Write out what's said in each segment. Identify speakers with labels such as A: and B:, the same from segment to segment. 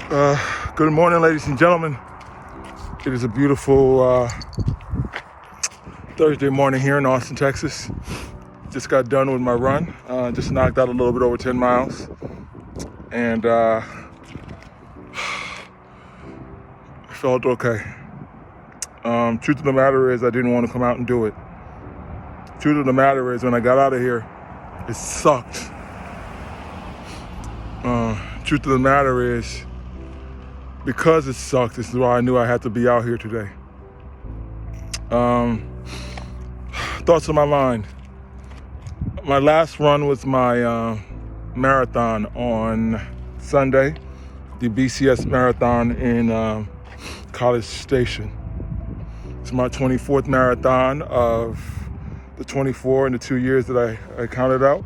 A: Good morning, ladies and gentlemen. It is a beautiful Thursday morning here in Austin, Texas. Just got done with my run. Just knocked out a little bit over 10 miles. And I felt okay. Truth of the matter is I didn't want to come out and do it. Truth of the matter is when I got out of here, it sucked. Truth of the matter is because it sucked, this is why I knew I had to be out here today. Thoughts on my mind. My last run was my marathon on Sunday, the BCS marathon in College Station. It's my 24th marathon of the 24 in the 2 years that I counted out.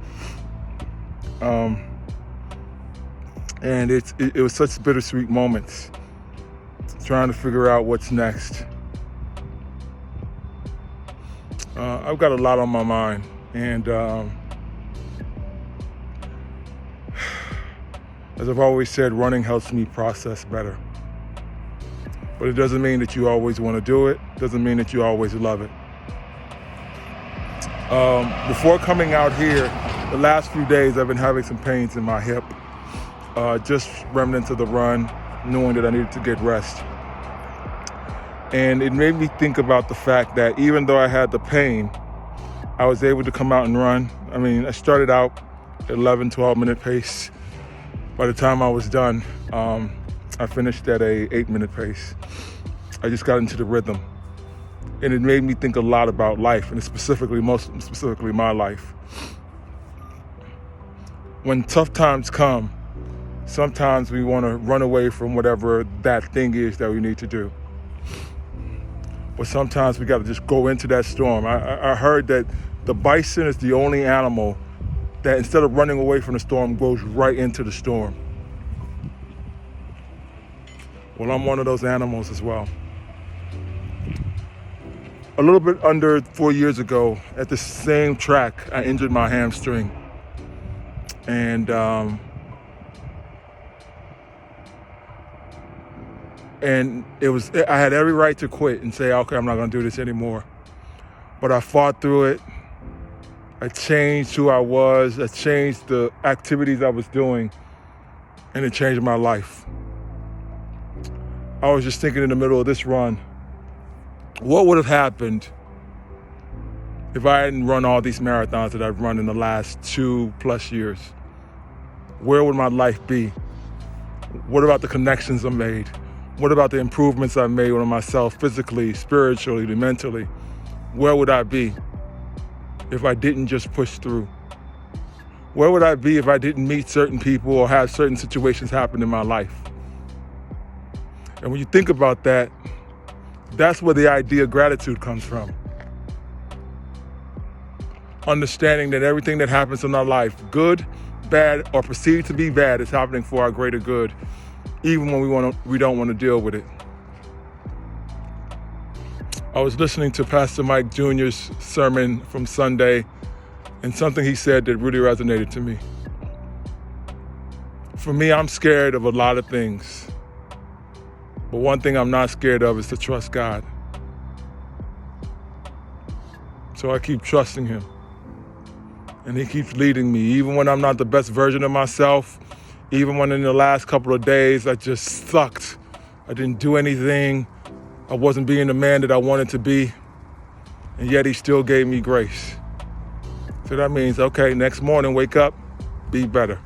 A: And it was such bittersweet moments, trying to figure out what's next. I've got a lot on my mind, and as I've always said, running helps me process better. But it doesn't mean that you always want to do it. Doesn't mean that you always love it. Before coming out here, the last few days I've been having some pains in my hip. Just remnants of the run, knowing that I needed to get rest. And it made me think about the fact that even though I had the pain, I was able to come out and run. I mean, I started out 11, 12-minute pace. By the time I was done, I finished at a 8-minute pace. I just got into the rhythm. And it made me think a lot about life, and most specifically my life. When tough times come, sometimes we want to run away from whatever that thing is that we need to do. But sometimes we got to just go into that storm. I heard that the bison is the only animal that instead of running away from the storm goes right into the storm. Well, I'm one of those animals as well. A little bit under 4 years ago, at the same track, I injured my hamstring. And I had every right to quit and say, okay, I'm not going to do this anymore. But I fought through it. I changed who I was. I changed the activities I was doing, and it changed my life. I was just thinking in the middle of this run, what would have happened if I hadn't run all these marathons that I've run in the last 2+ years? Where would my life be? What about the connections I made? What about the improvements I made on myself physically, spiritually, mentally? Where would I be if I didn't just push through? Where would I be if I didn't meet certain people or have certain situations happen in my life? And when you think about that, that's where the idea of gratitude comes from. Understanding that everything that happens in our life, good, bad, or perceived to be bad, is happening for our greater good, even when we don't want to deal with it. I was listening to Pastor Mike Jr.'s sermon from Sunday, and something he said that really resonated to me. For me, I'm scared of a lot of things, but one thing I'm not scared of is to trust God. So I keep trusting Him, and He keeps leading me, even when I'm not the best version of myself. Even when in the last couple of days I just sucked. I didn't do anything. I wasn't being the man that I wanted to be. And yet He still gave me grace. So that means, okay, next morning, wake up, be better.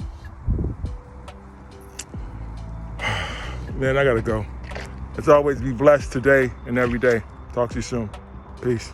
A: Man, I gotta go. As always, be blessed today and every day. Talk to you soon. Peace.